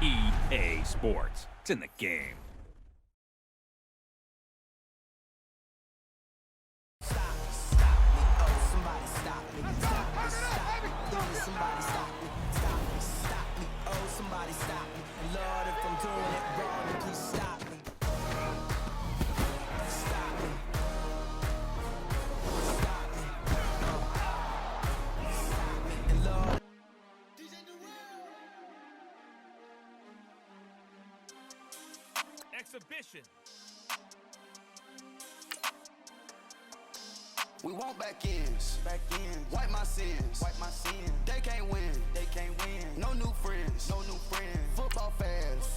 EA Sports. It's in the game. Exhibition. We want back ends. Wipe my sins. They can't win. No new friends. Football fans.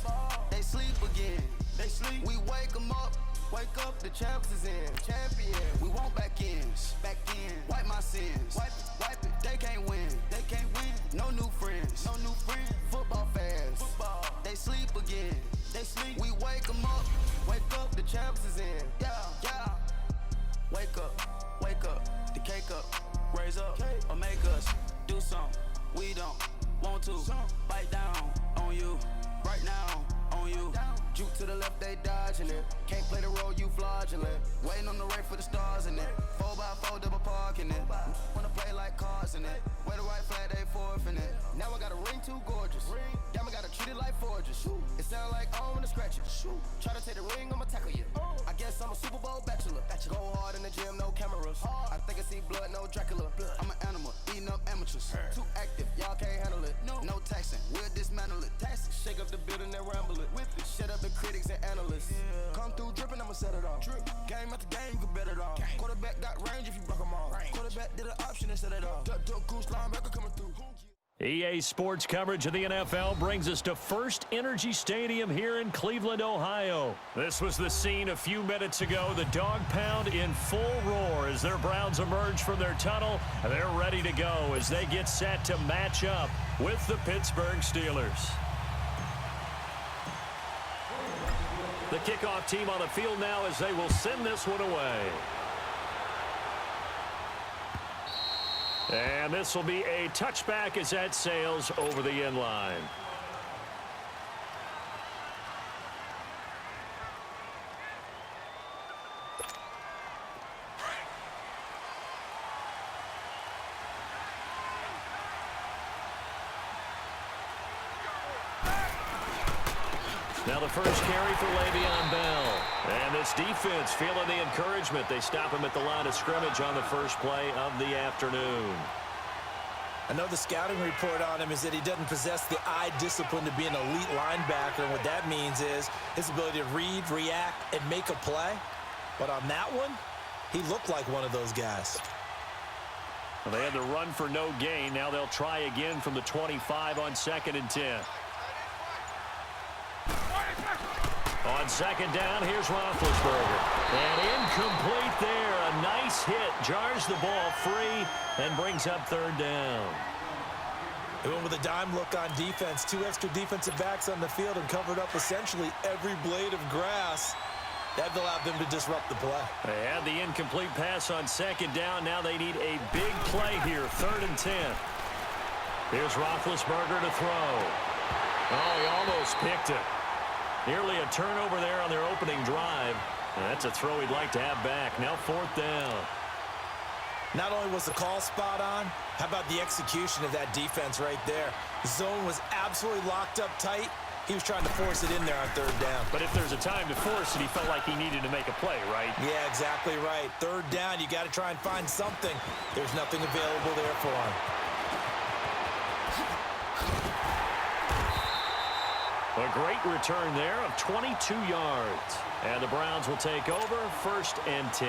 They sleep again. We wake them up. The champs is in. We want back ends. Wipe my sins. Wipe it. They can't win. No new friends. Football fans. They sleep again. We wake them up. The champs is in. Yeah. Wake up, the cake up, raise up, or make us do something we don't want to. Bite down on you, right now on you. Juke to the left, they dodging it. Can't play the role, you fraudulent. Waiting on the right for the stars in it. 4x4 double parking it. Wanna play like cars in it. Wear the white flag, they forfeit it. Now I got a ring too gorgeous. Damn, I gotta treat it like forges. It sound like I don't wanna scratch it. Try to take the ring, I'ma tackle you. I guess I'm a Super Bowl bachelor. Go hard in the gym, no cameras. I think I see blood, no Dracula. I'm an animal, eating up amateurs. Too active, y'all can't handle it. No taxing, we'll dismantle it. Shake up the building and ramble it. Whip it, shut up the critics and analysts. Come through dripping, I'ma set it off. Game after game, you can bet it off. Quarterback got range if you broke them off. Quarterback did an option and set it off. Duck goose linebacker coming through. EA Sports coverage of the NFL brings us to First Energy Stadium here in Cleveland, Ohio. This was the scene a few minutes ago. The dog pound in full roar as their Browns emerge from their tunnel. And they're ready to go as they get set to match up with the Pittsburgh Steelers. The kickoff team on the field now as they will send this one away. And this will be a touchback as that sails over the end line. Now the first carry for Le'Veon Bell. And this defense feeling the encouragement. They stop him at the line of scrimmage on the first play of the afternoon. I know the scouting report on him is that he doesn't possess the eye discipline to be an elite linebacker. And what that means is his ability to read, react, and make a play. But on that one, he looked like one of those guys. Well, they had to run for no gain. Now they'll try again from the 25 on 2nd and 10. On 2nd down, here's Roethlisberger. And incomplete there. A nice hit. Jars the ball free and brings up 3rd down. They went with a dime look on defense. 2 extra defensive backs on the field and covered up essentially every blade of grass. That allowed them to disrupt the play. They had the incomplete pass on 2nd down. Now they need a big play here. 3rd and 10. Here's Roethlisberger to throw. Oh, he almost picked it. Nearly a turnover there on their opening drive. And that's a throw he'd like to have back. Now 4th down. Not only was the call spot on, how about the execution of that defense right there? The zone was absolutely locked up tight. He was trying to force it in there on 3rd down. But if there's a time to force it, he felt like he needed to make a play, right? Yeah, exactly right. 3rd down, you got to try and find something. There's nothing available there for him. A great return there of 22 yards. And the Browns will take over 1st and 10.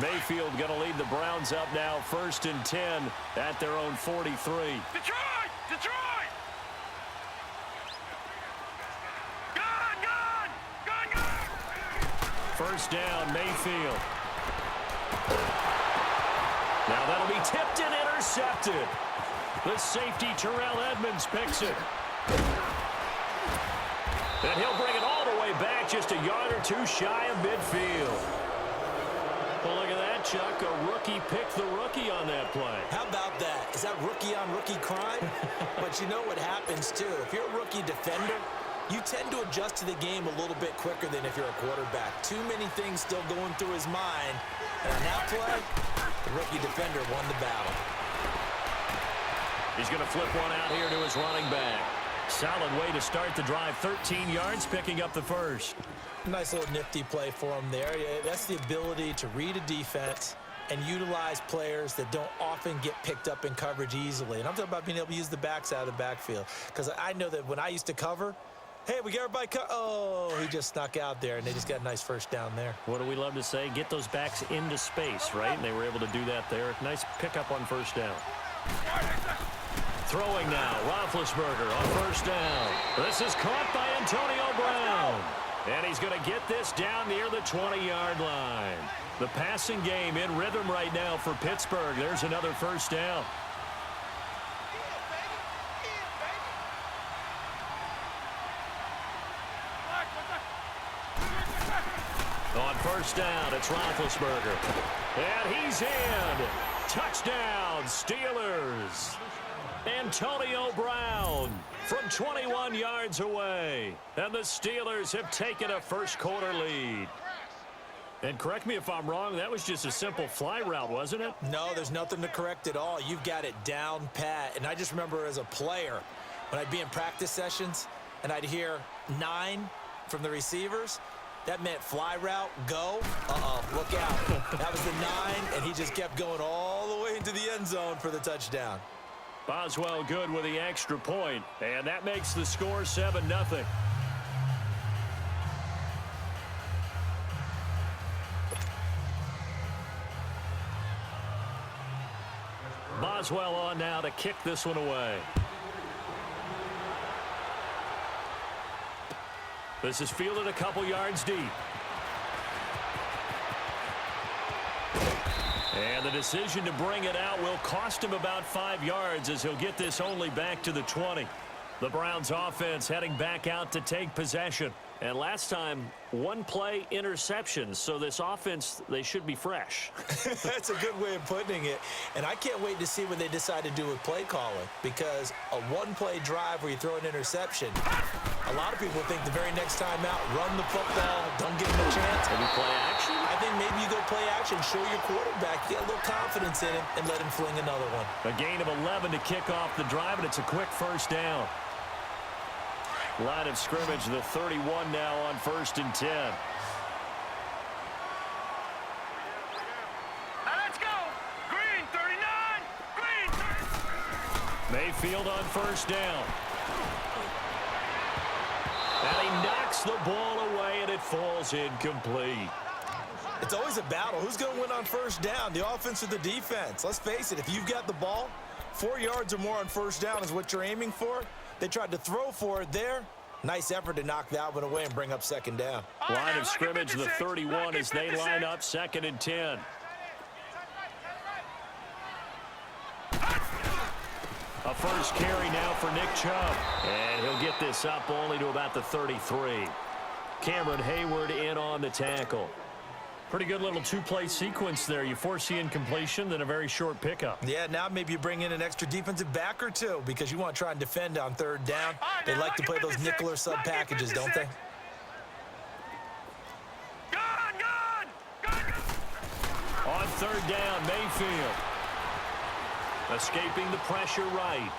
Mayfield going to lead the Browns up now 1st and 10 at their own 43. Detroit! First down, Mayfield. Now that'll be tipped and intercepted. The safety, Terrell Edmonds, picks it. And he'll bring it all the way back just a yard or two shy of midfield. Well, look at that, Chuck. A rookie picked the rookie on that play. How about that? Is that rookie-on-rookie crime? But you know what happens, too. If you're a rookie defender, you tend to adjust to the game a little bit quicker than if you're a quarterback. Too many things still going through his mind. And on that play, the rookie defender won the battle. He's going to flip one out here to his running back. Solid way to start the drive. 13 yards, picking up the first. Nice little nifty play for him there. Yeah, that's the ability to read a defense and utilize players that don't often get picked up in coverage easily. And I'm talking about being able to use the backs out of the backfield. Because I know that when I used to cover, hey, we got everybody oh, he just snuck out there, and they just got a nice first down there. What do we love to say? Get those backs into space, right? And they were able to do that there. Nice pickup on first down. Throwing now, Roethlisberger on first down. This is caught by Antonio Brown. And he's going to get this down near the 20-yard line. The passing game in rhythm right now for Pittsburgh. There's another first down. On first down, it's Roethlisberger. And he's in. Touchdown, Steelers. Antonio Brown from 21 yards away. And the Steelers have taken a first-quarter lead. And correct me if I'm wrong, that was just a simple fly route, wasn't it? No, there's nothing to correct at all. You've got it down pat. And I just remember as a player, when I'd be in practice sessions and I'd hear 9 from the receivers, that meant fly route, go. Look out. That was the 9, and he just kept going all the way into the end zone for the touchdown. Boswell good with the extra point, and that makes the score 7-0. Boswell on now to kick this one away. This is fielded a couple yards deep. And the decision to bring it out will cost him about 5 yards as he'll get this only back to the 20. The Browns offense heading back out to take possession. And last time, one play interception. So this offense, they should be fresh. That's a good way of putting it. And I can't wait to see what they decide to do with play calling. Because a one-play drive where you throw an interception, a lot of people think the very next time out, run the football, don't give him a chance. Maybe play action? I think maybe you go play action, show your quarterback, get a little confidence in him, and let him fling another one. A gain of 11 to kick off the drive, and it's a quick first down. Line of scrimmage, the 31 now on 1st and 10. Let's go. Green 39. Green 39. Mayfield on first down. And he knocks the ball away, and it falls incomplete. It's always a battle. Who's going to win on first down, the offense or the defense? Let's face it, if you've got the ball, 4 yards or more on first down is what you're aiming for. They tried to throw for it there. Nice effort to knock that one away and bring up second down. Line of scrimmage, the 31 as they line up 2nd and 10. A first carry now for Nick Chubb. And he'll get this up only to about the 33. Cameron Hayward in on the tackle. Pretty good little two-play sequence there. You foresee incompletion, then a very short pickup. Yeah, now maybe you bring in an extra defensive back or two because you want to try and defend on 3rd down. They like to play those nickel or sub packages, don't they? On 3rd down, Mayfield. Escaping the pressure right.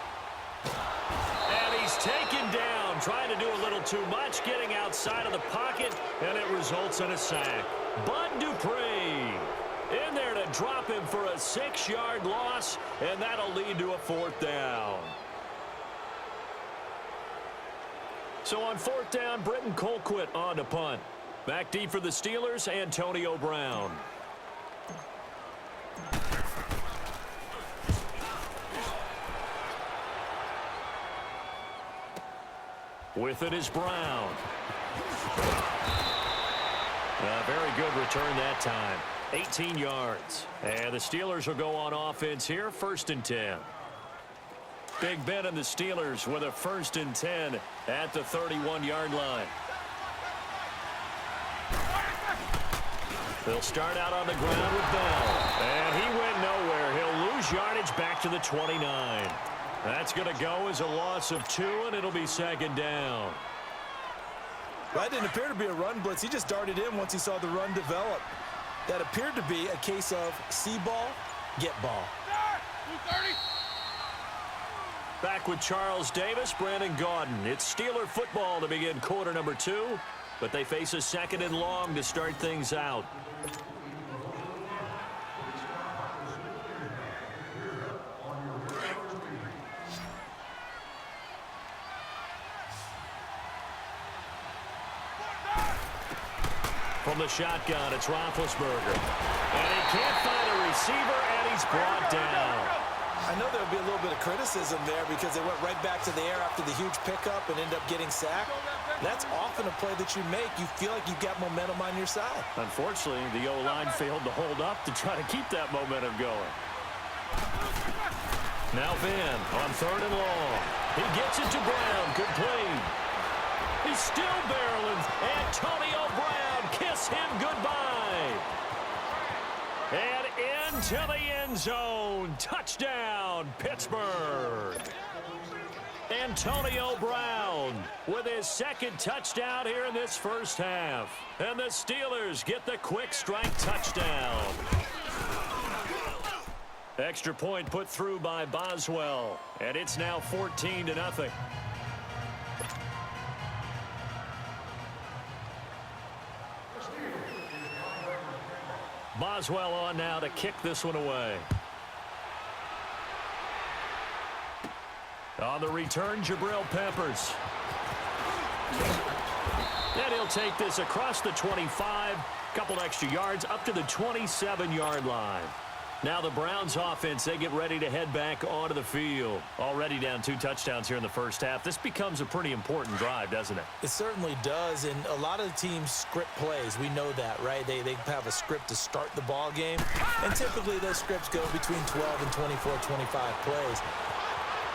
And he's taken down, trying to do a little too much, getting outside of the pocket, and it results in a sack. Bud Dupree in there to drop him for a 6-yard loss, and that'll lead to a 4th down. So on 4th down, Britton Colquitt on to punt. Back deep for the Steelers, Antonio Brown. With it is Brown. A very good return that time. 18 yards. And the Steelers will go on offense here, 1st and 10. Big Ben and the Steelers with a 1st and 10 at the 31-yard line. They'll start out on the ground with Bell. And he went nowhere. He'll lose yardage back to the 29. That's going to go as a loss of 2, and it'll be 2nd down. That didn't appear to be a run blitz. He just darted in once he saw the run develop. That appeared to be a case of see ball, get ball. Back with Charles Davis, Brandon Gaudin. It's Steeler football to begin quarter number 2, but they face a 2nd and long to start things out. From the shotgun, it's Roethlisberger. And he can't find a receiver, and he's brought down. I know there'll be a little bit of criticism there because they went right back to the air after the huge pickup and ended up getting sacked. That's often a play that you make. You feel like you've got momentum on your side. Unfortunately, the O-line failed to hold up to try to keep that momentum going. Now Ben on 3rd and long. He gets it to Brown. Good play. He's still barreling. Antonio Brown, kiss him goodbye. And into the end zone. Touchdown, Pittsburgh. Antonio Brown with his 2nd touchdown here in this first half. And the Steelers get the quick strike touchdown. Extra point put through by Boswell. And it's now 14-0. Boswell on now to kick this one away. On the return, Jabril Peppers. And he'll take this across the 25. Couple extra yards up to the 27-yard line. Now the Browns offense, they get ready to head back onto the field. Already down 2 touchdowns here in the first half. This becomes a pretty important drive, doesn't it? It certainly does, and a lot of the teams script plays. We know that, right? They have a script to start the ball game, and typically those scripts go between 12 and 24, 25 plays.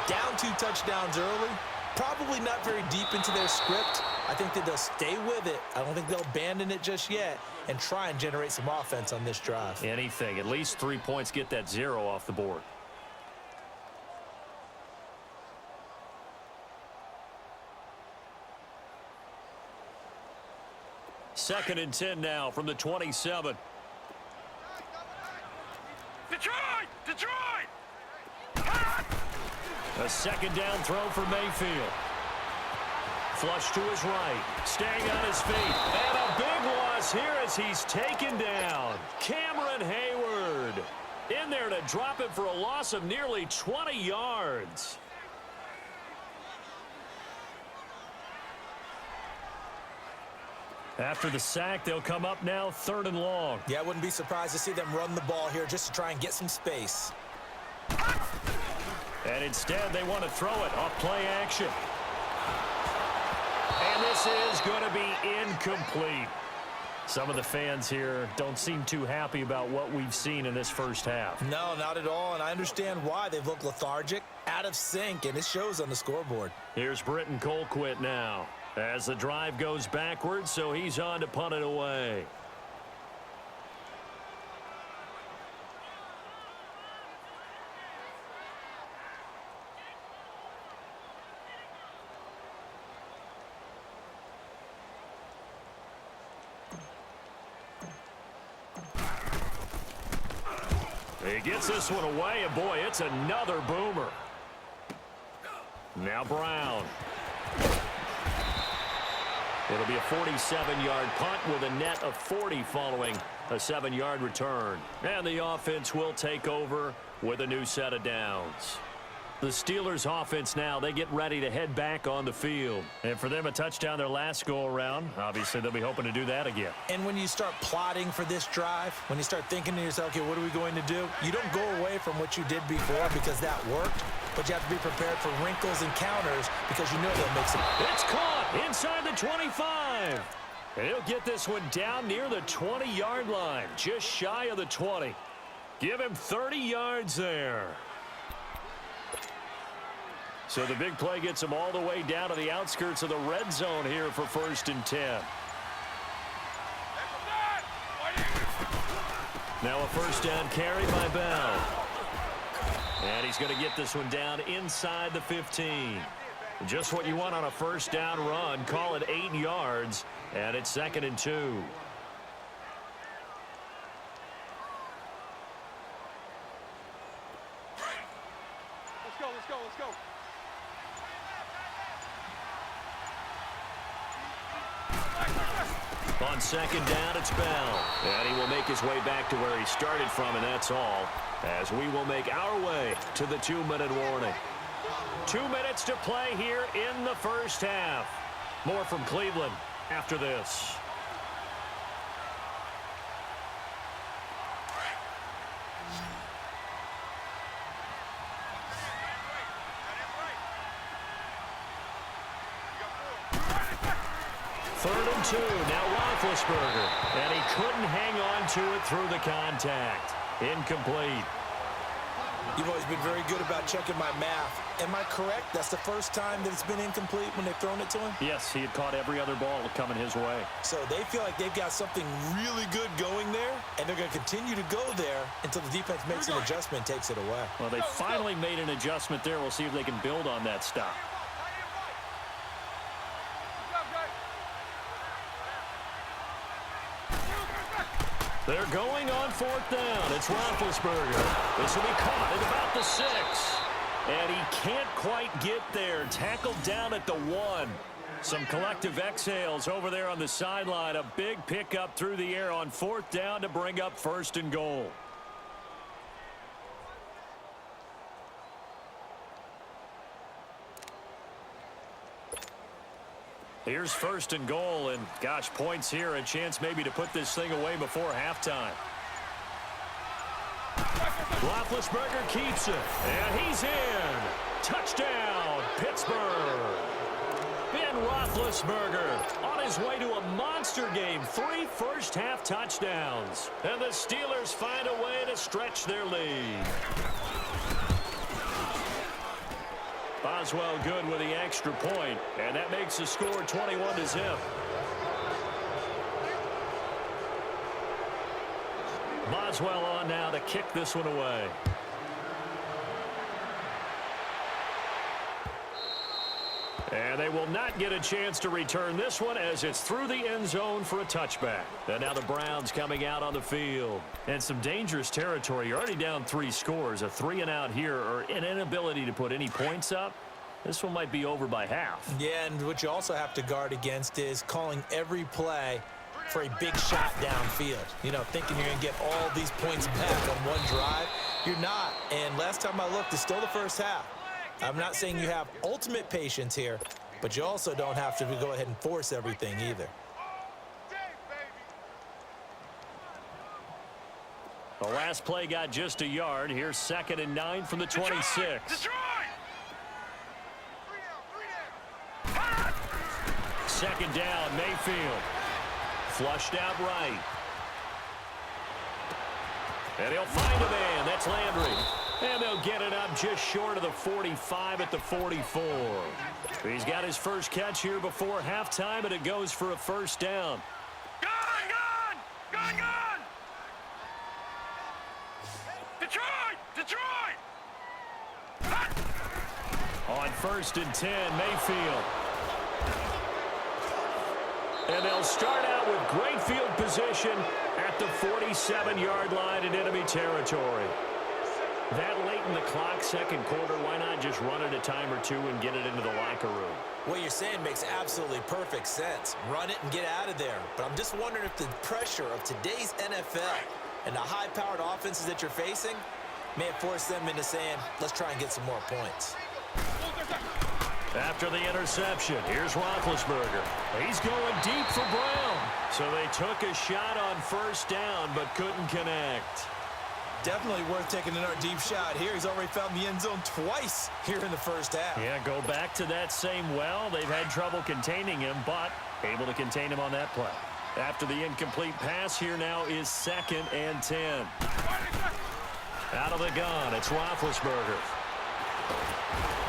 Down 2 touchdowns early, probably not very deep into their script. I think that they'll stay with it. I don't think they'll abandon it just yet and try and generate some offense on this drive. Anything. At least 3 points, get that 0 off the board. Second and 10 now from the 27. Detroit! A 2nd down throw for Mayfield. Flush to his right. Staying on his feet. And a big loss here as he's taken down. Cameron Hayward in there to drop it for a loss of nearly 20 yards. After the sack, they'll come up now 3rd and long. Yeah, I wouldn't be surprised to see them run the ball here just to try and get some space. And instead, they want to throw it off play action. And this is going to be incomplete. Some of the fans here don't seem too happy about what we've seen in this first half. No, not at all, and I understand why. They've looked lethargic, out of sync, and it shows on the scoreboard. Here's Britton Colquitt now as the drive goes backwards, so he's on to punt it away. He gets this one away, and boy, it's another boomer. Now Brown. It'll be a 47-yard punt with a net of 40 following a 7-yard return. And the offense will take over with a new set of downs. The Steelers offense now, they get ready to head back on the field. And for them, a touchdown their last go-around. Obviously, they'll be hoping to do that again. And when you start plotting for this drive, when you start thinking to yourself, okay, what are we going to do? You don't go away from what you did before because that worked, but you have to be prepared for wrinkles and counters because you know they'll make some. It's caught inside the 25. And he'll get this one down near the 20-yard line, just shy of the 20. Give him 30 yards there. So the big play gets him all the way down to the outskirts of the red zone here for 1st and 10. Now a 1st down carry by Bell. And he's going to get this one down inside the 15. Just what you want on a 1st down run. Call it 8 yards, and it's 2nd and 2. Let's go. On 2nd down, it's Bell. And he will make his way back to where he started from, and that's all. As we will make our way to the 2-minute warning. 2 minutes to play here in the 1st half. More from Cleveland after this. Third and 2. Now Roethlisberger. And he couldn't hang on to it through the contact. Incomplete. You've always been very good about checking my math. Am I correct? That's the first time that it's been incomplete when they've thrown it to him? Yes, he had caught every other ball coming his way. So they feel like they've got something really good going there, and they're going to continue to go there until the defense makes an adjustment and takes it away. Well, they finally made an adjustment there. We'll see if they can build on that stop. They're going on 4th down. It's Roethlisberger. This will be caught at about the 6. And he can't quite get there. Tackled down at the 1. Some collective exhales over there on the sideline. A big pickup through the air on 4th down to bring up 1st and goal. Here's 1st and goal, and gosh, points here, a chance maybe to put this thing away before halftime. Roethlisberger keeps it, and he's in. Touchdown, Pittsburgh. Ben Roethlisberger on his way to a monster game. 3 first-half touchdowns, and the Steelers find a way to stretch their lead. Boswell good with the extra point, and that makes the score 21-0. Boswell on now to kick this one away. And they will not get a chance to return this one as it's through the end zone for a touchback. And now the Browns coming out on the field. And some dangerous territory. You're already down 3 scores. A 3-and-out here or an inability to put any points up. This one might be over by half. Yeah, and what you also have to guard against is calling every play for a big shot downfield. You know, thinking you're going to get all these points back on one drive. You're not. And last time I looked, it's still the first half. I'm not saying you have ultimate patience here, but you also don't have to go ahead and force everything either. The last play got just a yard. Here's 2nd and 9 from the 26. Detroit! 2nd down, Mayfield. Flushed out right. And he'll find a man. That's Landry. And they'll get it up just short of the 45 at the 44. He's got his first catch here before halftime, and it goes for a 1st down. Gone! Detroit! On 1st and 10, Mayfield. And they'll start out with great field position at the 47-yard line in enemy territory. That late in the clock, 2nd quarter, why not just run it a time or 2 and get it into the locker room? What you're saying makes absolutely perfect sense. Run it and get out of there. But I'm just wondering if the pressure of today's NFL and the high-powered offenses that you're facing may have forced them into saying, let's try and get some more points. After the interception, here's Roethlisberger. He's going deep for Brown. So they took a shot on 1st down, but couldn't connect. Definitely worth taking another deep shot here. He's already found the end zone twice here in the first half. Yeah, go back to that same well. They've had trouble containing him, but able to contain him on that play. After the incomplete pass, here now is 2nd and 10. Out of the gun, it's Roethlisberger.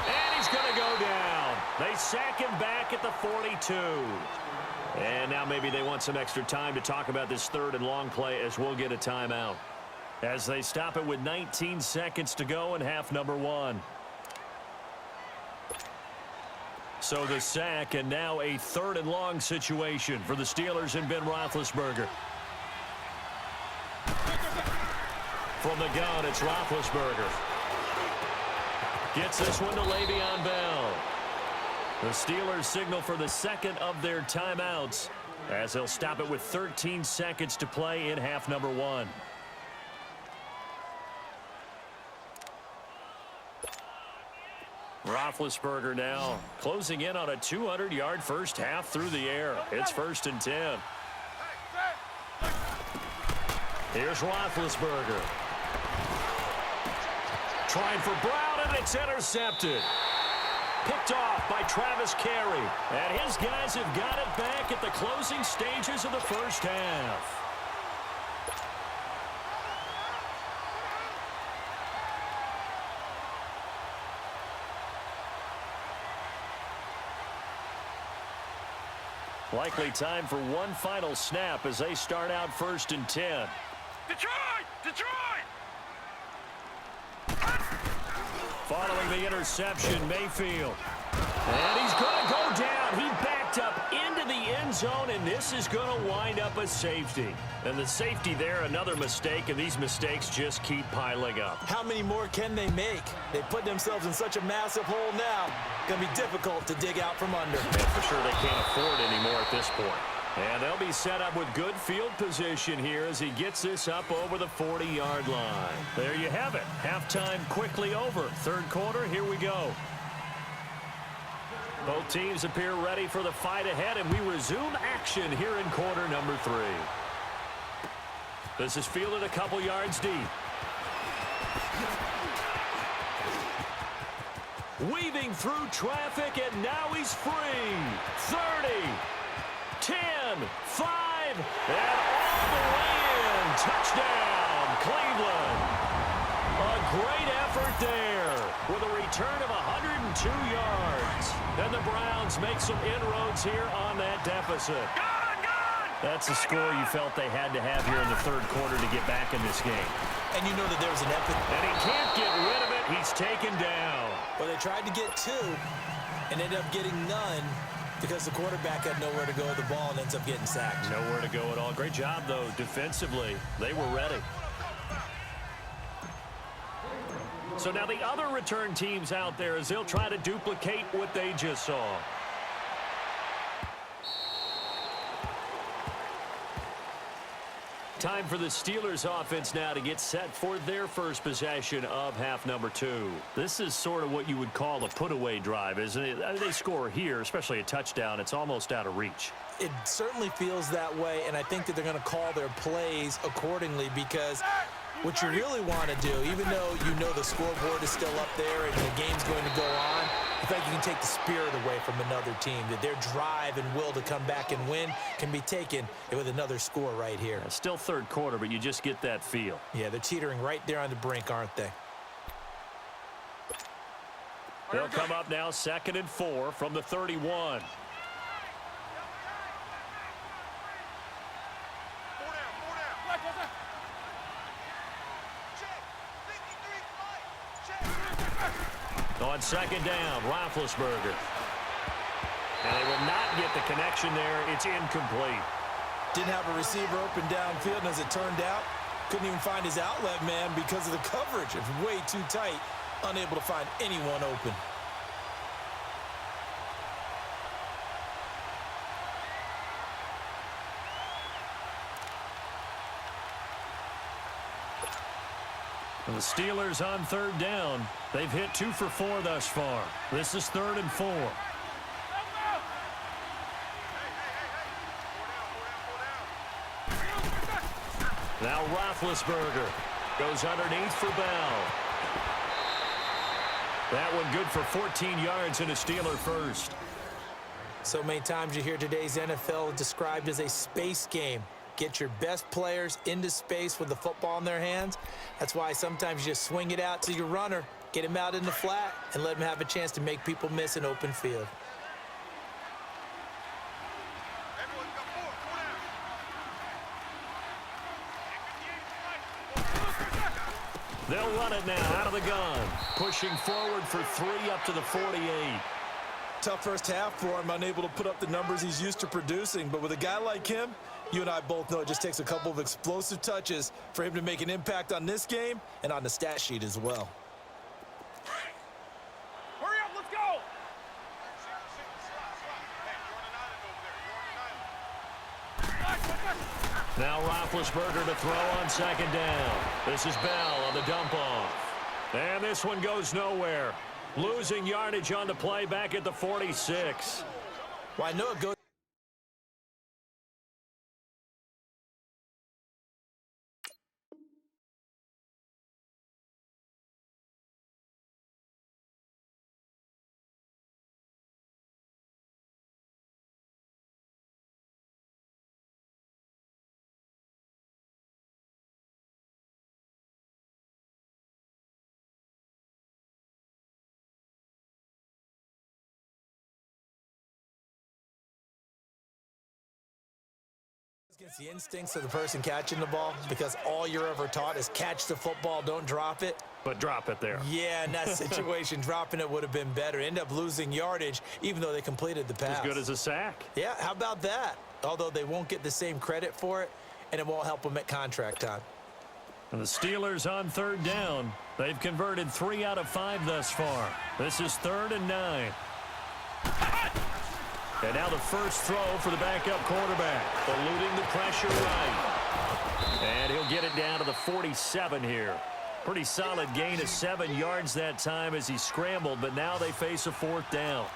And he's going to go down. They sack him back at the 42. And now maybe they want some extra time to talk about this third and long play as we'll get a timeout. As they stop it with 19 seconds to go in half number one. So the sack, and now a third and long situation for the Steelers and Ben Roethlisberger. From the gun, it's Roethlisberger. Gets this one to Le'Veon Bell. The Steelers signal for the second of their timeouts as they'll stop it with 13 seconds to play in half number one. Roethlisberger now closing in on a 200-yard first half through the air. It's 1st and 10. Here's Roethlisberger. Trying for Brown, and it's intercepted. Picked off by Travis Carey. And his guys have got it back at the closing stages of the first half. Likely time for one final snap as they start out 1st and 10. Detroit! Detroit! Following the interception, Mayfield. And he's going to go down. He backed up into the end zone, and this is going to wind up a safety. And the safety there, another mistake, and these mistakes just keep piling up. How many more can they make? They put themselves in such a massive hole now. Going to be difficult to dig out from under. And for sure they can't afford anymore at this point. And they'll be set up with good field position here as he gets this up over the 40-yard line. There you have it. Halftime quickly over. Third quarter, here we go. Both teams appear ready for the fight ahead, and we resume action here in quarter number 3. This is fielded a couple yards deep. Weaving through traffic, and now he's free. 30, 10, 5, and all the way in. Touchdown, Cleveland. A great effort there with a return of 102 yards. And the Browns make some inroads here on that deficit. That's the score you felt they had to have here in the third quarter to get back in this game. And you know that there was an epic. And he can't get rid of it. He's taken down. Well, they tried to get 2 and ended up getting none because the quarterback had nowhere to go with the ball and ends up getting sacked. Nowhere to go at all. Great job, though, defensively. They were ready. So now the other return teams out there as they'll try to duplicate what they just saw. Time for the Steelers offense now to get set for their first possession of half number 2. This is sort of what you would call a put-away drive, isn't it? They score here, especially a touchdown. It's almost out of reach. It certainly feels that way, and I think that they're going to call their plays accordingly because what you really want to do, even though you know the scoreboard is still up there and the game's going to go on, I think you can take the spirit away from another team, that their drive and will to come back and win can be taken with another score right here. It's still third quarter, but you just get that feel. Yeah, they're teetering right there on the brink, aren't they? They'll come up now 2nd and 4 from the 31. On 2nd down, Roethlisberger. And they will not get the connection there. It's incomplete. Didn't have a receiver open downfield, and as it turned out, couldn't even find his outlet man because of the coverage. It was way too tight, unable to find anyone open. And the Steelers on 3rd down. They've hit 2 for 4 thus far. This is 3rd and 4. Now Roethlisberger goes underneath for Bell. That one good for 14 yards and a Steeler first. So many times you hear today's NFL described as a space game. Get your best players into space with the football in their hands. That's why sometimes you just swing it out to your runner, Get him out in the flat and let him have a chance to make people miss an open field. They'll run it now out of the gun. Pushing forward for 3 up to the 48. Tough first half for him, unable to put up the numbers he's used to producing. But with a guy like him, you and I both know it just takes a couple of explosive touches for him to make an impact on this game and on the stat sheet as well. Hurry up, let's go! Now Roethlisberger to throw on second down. This is Bell on the dump off. And this one goes nowhere. Losing yardage on the play back at the 46. Well, I know it goes. Against the instincts of the person catching the ball, because all you're ever taught is catch the football, don't drop it. But drop it there. Yeah, in that situation, dropping it would have been better. End up losing yardage, even though they completed the pass. As good as a sack. Yeah, how about that? Although they won't get the same credit for it, and it won't help them at contract time. And the Steelers on third down. They've converted 3 out of 5 thus far. This is 3rd and 9. And now the first throw for the backup quarterback. Eluding the pressure right. And he'll get it down to the 47 here. Pretty solid gain of 7 yards that time as he scrambled, but now they face a 4th down.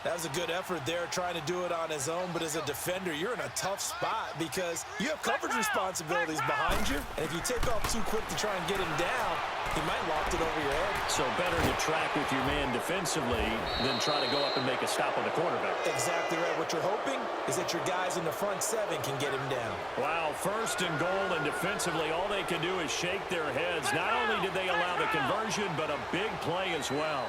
That was a good effort there, trying to do it on his own, but as a defender, you're in a tough spot because you have coverage responsibilities behind you, and if you take off too quick to try and get him down, he might loft it over your head. So better to track with your man defensively than try to go up and make a stop on the quarterback. Exactly right. What you're hoping is that your guys in the front 7 can get him down. Wow, 1st and goal, and defensively, all they can do is shake their heads. Not only did they allow the conversion, but a big play as well.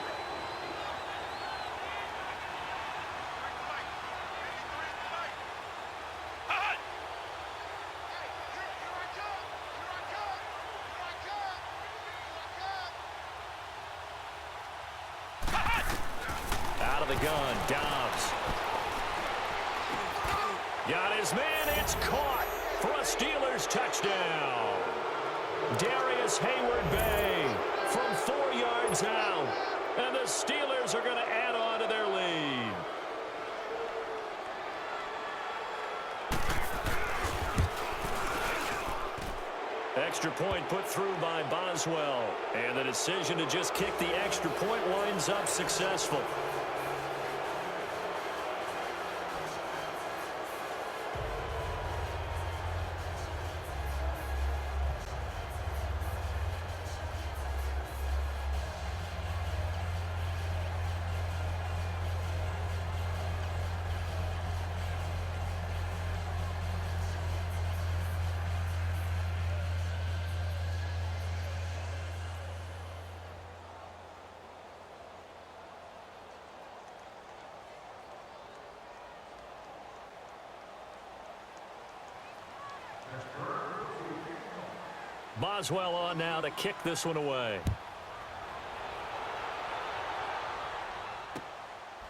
The gun, Dobbs. Got his man, it's caught for a Steelers touchdown. Darius Hayward-Bay from 4 yards out. And the Steelers are going to add on to their lead. Extra point put through by Boswell. And the decision to just kick the extra point winds up successful. Boswell on now to kick this one away.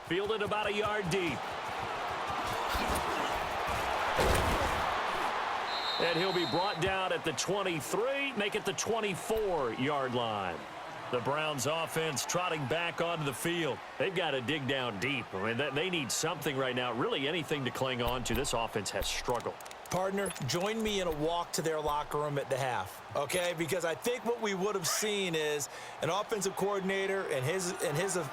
Fielded about a yard deep. And he'll be brought down at the 23, make it the 24-yard line. The Browns offense trotting back onto the field. They've got to dig down deep. I mean, they need something right now, really anything to cling on to. This offense has struggled. Partner, join me in a walk to their locker room at the half, okay? Because I think what we would have seen is an offensive coordinator and his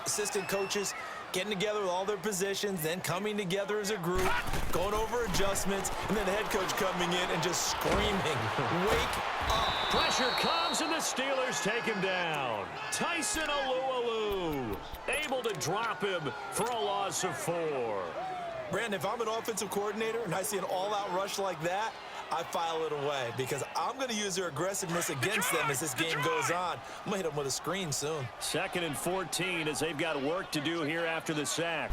assistant coaches getting together with all their positions, then coming together as a group, going over adjustments, and then the head coach coming in and just screaming, wake up. Pressure comes, and the Steelers take him down. Tyson Alualu able to drop him for a loss of 4. Brandon, if I'm an offensive coordinator and I see an all-out rush like that, I file it away because I'm going to use their aggressiveness against them as this game goes on. I'm going to hit them with a screen soon. 2nd and 14 as they've got work to do here after the sack.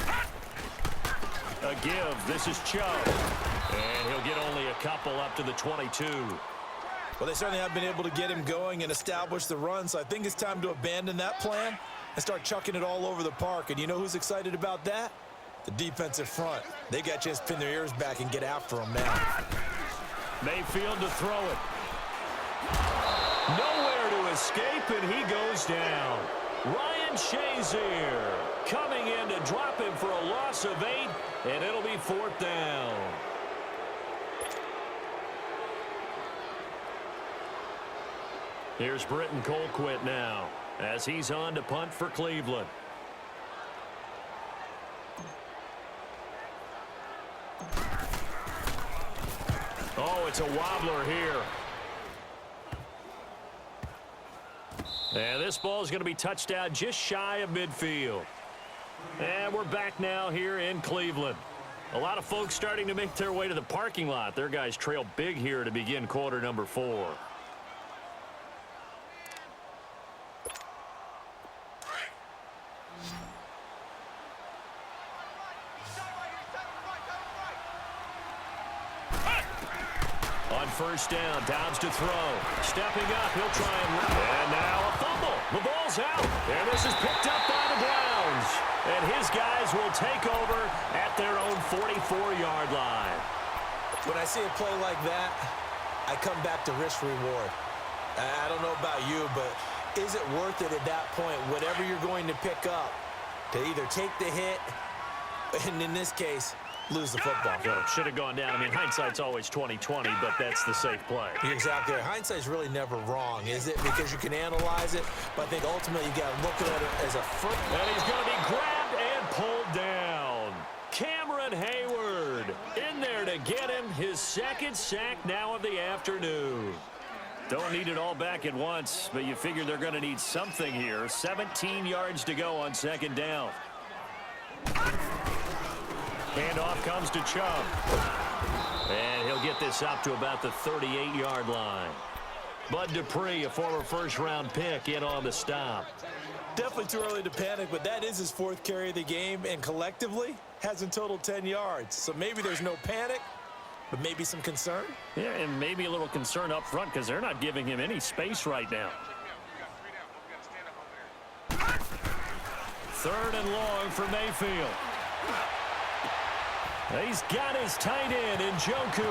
A give. This is Chubb. And he'll get only a couple up to the 22. Well, they certainly have been able to get him going and establish the run, so I think it's time to abandon that plan and start chucking it all over the park. And you know who's excited about that? The defensive front. They got a chance to pin their ears back and get after him now. Mayfield to throw it. Nowhere to escape, and he goes down. Ryan Shazier coming in to drop him for a loss of 8, and it'll be 4th down. Here's Britton Colquitt now as he's on to punt for Cleveland. Oh, it's a wobbler here. And this ball is going to be touched out just shy of midfield. And we're back now here in Cleveland. A lot of folks starting to make their way to the parking lot. Their guys trail big here to begin quarter number 4. On 1st down, Dobbs to throw. Stepping up, he'll try and now a fumble. The ball's out, and this is picked up by the Browns. And his guys will take over at their own 44-yard line. When I see a play like that, I come back to risk-reward. I don't know about you, but is it worth it at that point, whatever you're going to pick up, to either take the hit, and in this case, lose the football? Should have gone down. I mean, hindsight's always 20/20, but that's the safe play. You're exactly right. Hindsight's really never wrong, is it? Because you can analyze it, but I think ultimately you got to look at it as a foot. And he's going to be grabbed and pulled down. Cameron Hayward in there to get him his 2nd sack now of the afternoon. Don't need it all back at once, but you figure they're going to need something here. 17 yards to go on 2nd down. Handoff comes to Chubb. And he'll get this up to about the 38-yard line. Bud Dupree, a former first-round pick, in on the stop. Definitely too early to panic, but that is his 4th carry of the game, and collectively has in total 10 yards. So maybe there's no panic, but maybe some concern. Yeah, and maybe a little concern up front because they're not giving him any space right now. 3rd and long for Mayfield. He's got his tight end, Njoku.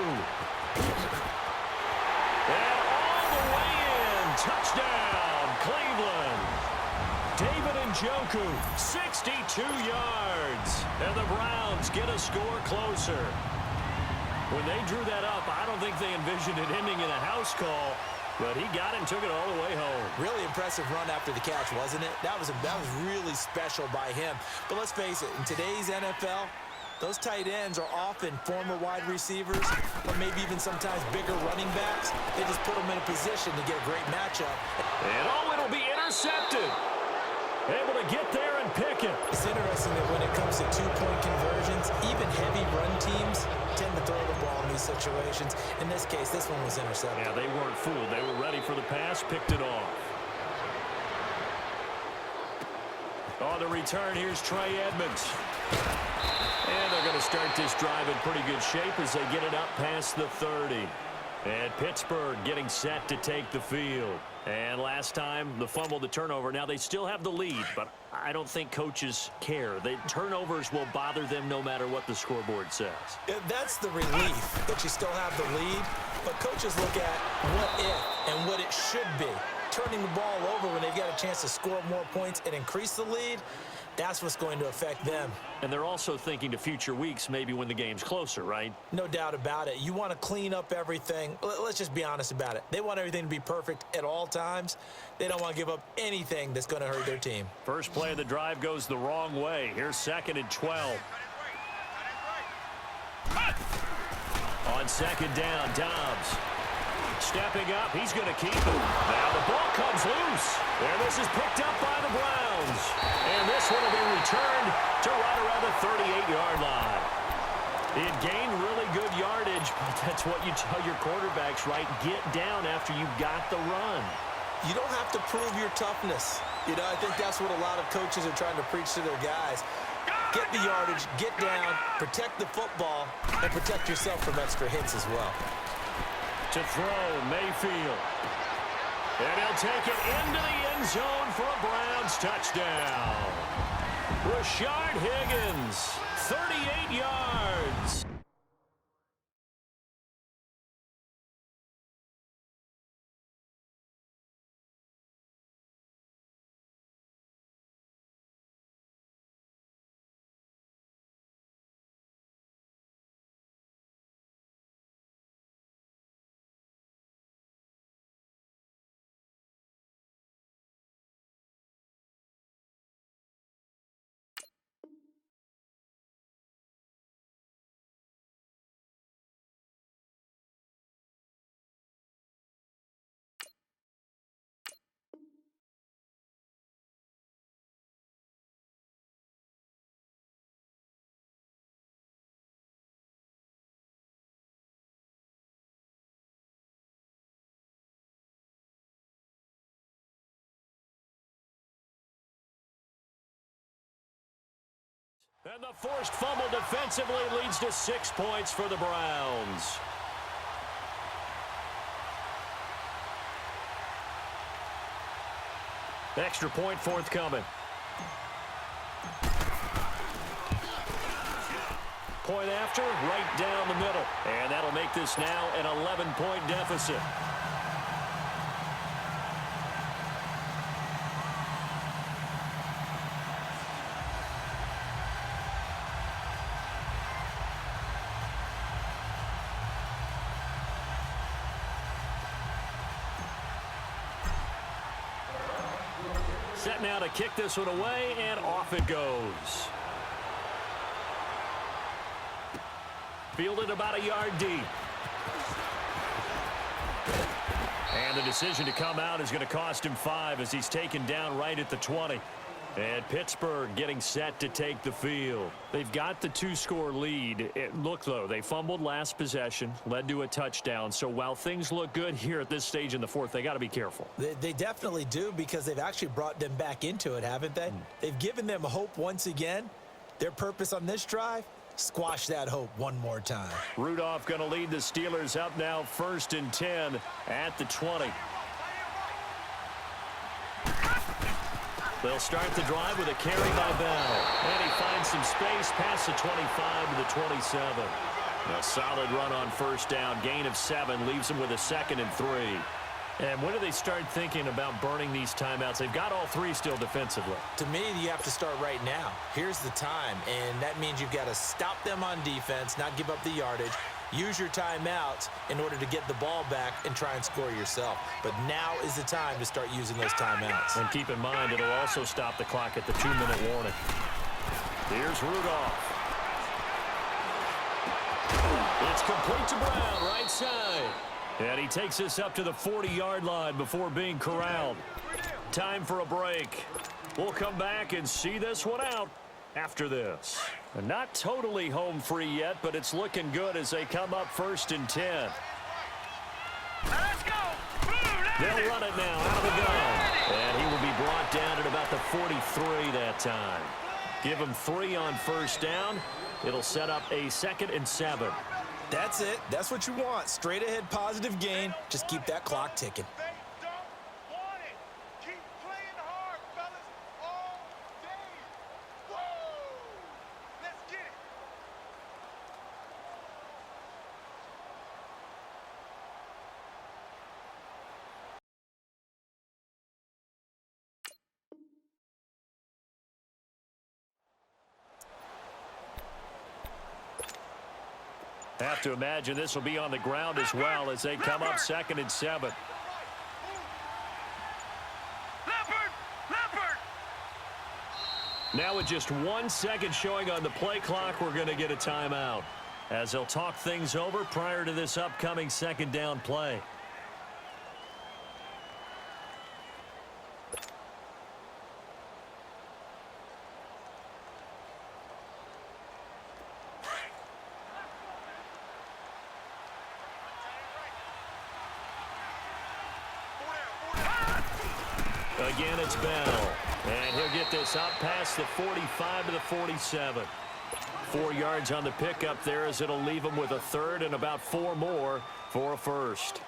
And all the way in. Touchdown, Cleveland. David Njoku, 62 yards. And the Browns get a score closer. When they drew that up, I don't think they envisioned it ending in a house call. But he got it and took it all the way home. Really impressive run after the catch, wasn't it? That was really special by him. But let's face it, in today's NFL, those tight ends are often former wide receivers or maybe even sometimes bigger running backs. They just put them in a position to get a great matchup. And it'll be intercepted. Able to get there and pick it. It's interesting that when it comes to two-point conversions, even heavy run teams tend to throw the ball in these situations. In this case, this one was intercepted. Yeah, they weren't fooled. They were ready for the pass, picked it off. On the return, here's Trey Edmonds. And they're going to start this drive in pretty good shape as they get it up past the 30. And Pittsburgh getting set to take the field. And last time, the fumble, the turnover. Now, they still have the lead, but I don't think coaches care. The turnovers will bother them no matter what the scoreboard says. Yeah, that's the relief, that you still have the lead. But coaches look at what if and what it should be. Turning the ball over when they've got a chance to score more points and increase the lead, that's what's going to affect them. And they're also thinking to future weeks, maybe when the game's closer, right? No doubt about it. You want to clean up everything. Let's just be honest about it. They want everything to be perfect at all times. They don't want to give up anything that's going to hurt their team. First play of the drive goes the wrong way. Here's 2nd and 12. On 2nd down, Dobbs. Stepping up, he's going to keep it. Now the ball comes loose. And this is picked up by the Browns. And this one will be returned to right around the 38-yard line. It gained really good yardage, but that's what you tell your quarterbacks, right? Get down after you got the run. You don't have to prove your toughness. You know, I think that's what a lot of coaches are trying to preach to their guys. Get the yardage, get down, protect the football, and protect yourself from extra hits as well. To throw, Mayfield. And he'll take it into the end zone for a Browns touchdown. Rashard Higgins, 38 yards. And the forced fumble defensively leads to 6 points for the Browns. Extra point forthcoming. Point after, right down the middle. And that'll make this now an 11-point deficit. Set now to kick this one away, and off it goes. Fielded about a yard deep. And the decision to come out is going to cost him 5 as he's taken down right at the 20. And Pittsburgh getting set to take the field. They've got the 2-score lead. Look, though, they fumbled last possession, led to a touchdown. So while things look good here at this stage in the fourth, they got to be careful. They definitely do, because they've actually brought them back into it, haven't they? They've given them hope once again. Their purpose on this drive, squash that hope one more time. Rudolph going to lead the Steelers up now 1st and 10 at the 20. They'll start the drive with a carry by Bell. And he finds some space past the 25 to the 27. A solid run on first down. Gain of 7 leaves him with a 2nd and 3. And when do they start thinking about burning these timeouts? They've got all 3 still defensively. To me, you have to start right now. Here's the time, and that means you've got to stop them on defense, not give up the yardage. Use your timeouts in order to get the ball back and try and score yourself. But now is the time to start using those timeouts. And keep in mind, it'll also stop the clock at the 2-minute warning. Here's Rudolph. It's complete to Brown, right side. And he takes this up to the 40-yard line before being corralled. Time for a break. We'll come back and see this one out after this. Not totally home free yet, but it's looking good as they come up 1st and 10. Let's go. They'll run it now out of the gun. And he will be brought down at about the 43 that time. Give him 3 on first down. It'll set up a 2nd and 7. That's it. That's what you want. Straight ahead positive gain. Just keep that clock ticking. They don't want it. Keep playing hard, fellas, all day. Woo! Let's get it. Have to imagine this will be on the ground as well as they come up 2nd and 7. Leopard! Now with just 1 second showing on the play clock, we're going to get a timeout as they'll talk things over prior to this upcoming 2nd down play. Again, it's Bell. And he'll get this up past the 45 to the 47. 4 yards on the pickup there as it'll leave him with a third and about 4 more for a first.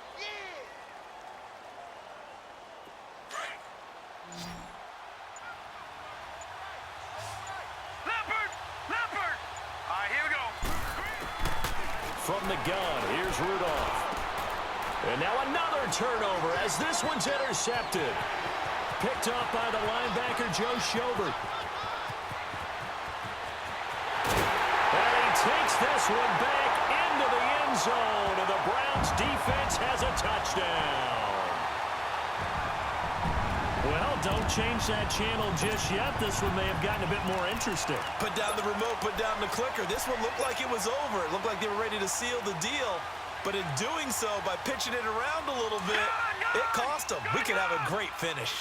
Here we go. From the gun, here's Rudolph. And now another turnover as this one's intercepted. Picked up by the linebacker, Joe Schobert. And he takes this one back into the end zone, and the Browns defense has a touchdown. Well, don't change that channel just yet. This one may have gotten a bit more interesting. Put down the remote, put down the clicker. This one looked like it was over. It looked like they were ready to seal the deal. But in doing so, by pitching it around a little bit, it cost them. We could have a great finish.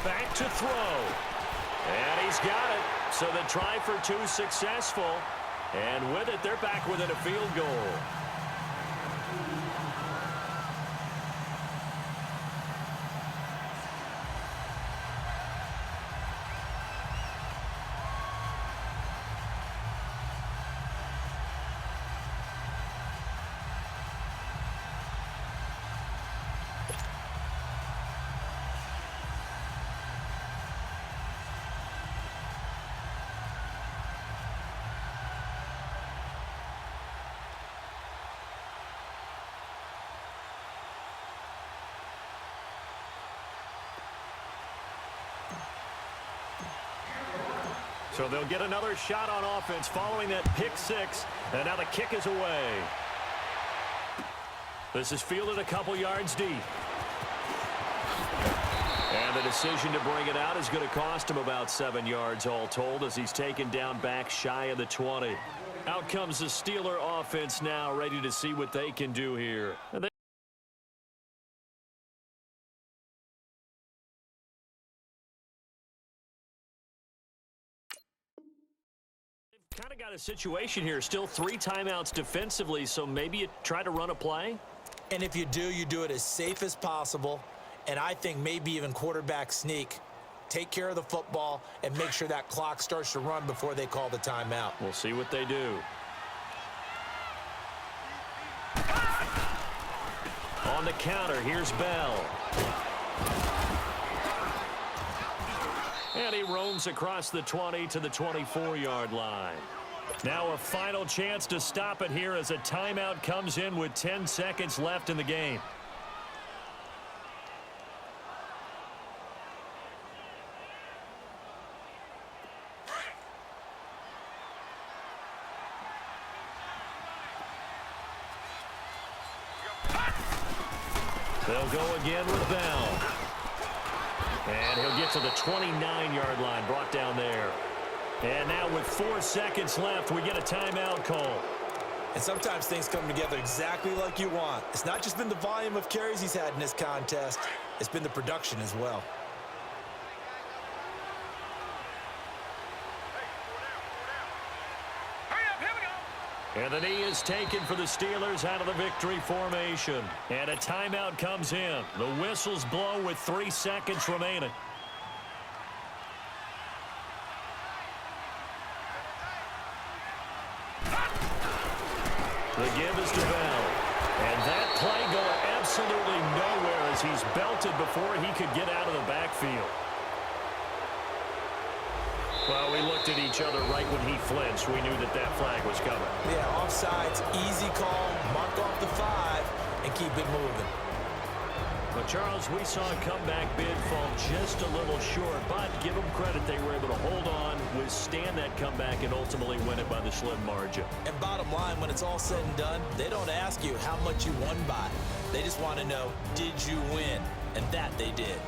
Back to throw. And he's got it. So the try for 2 successful. And with it, they're back within a field goal. So they'll get another shot on offense following that pick 6. And now the kick is away. This is fielded a couple yards deep. And the decision to bring it out is going to cost him about 7 yards all told as he's taken down back shy of the 20. Out comes the Steeler offense now, ready to see what they can do here. And kind of got a situation here. Still 3 timeouts defensively, so maybe you try to run a play. And if you do it as safe as possible. And I think maybe even quarterback sneak. Take care of the football and make sure that clock starts to run before they call the timeout. We'll see what they do. On the counter, here's Bell. And he roams across the 20 to the 24-yard line. Now a final chance to stop it here as a timeout comes in with 10 seconds left in the game. They'll go again with Bell. And he'll get to the 29-yard line, brought down there. And now with 4 seconds left, we get a timeout call. And sometimes things come together exactly like you want. It's not just been the volume of carries he's had in this contest. It's been the production as well. And the knee is taken for the Steelers out of the victory formation. And a timeout comes in. The whistles blow with 3 seconds remaining. The give is to Bell. And that play going absolutely nowhere as he's belted before he could get out of the backfield. Well, we looked at each other right when he flinched. We knew that that flag was coming. Yeah, offsides, easy call, mark off the 5, and keep it moving. But, Charles, we saw a comeback bid fall just a little short, but give them credit. They were able to hold on, withstand that comeback, and ultimately win it by the slim margin. And bottom line, when it's all said and done, they don't ask you how much you won by. They just want to know, did you win? And that they did.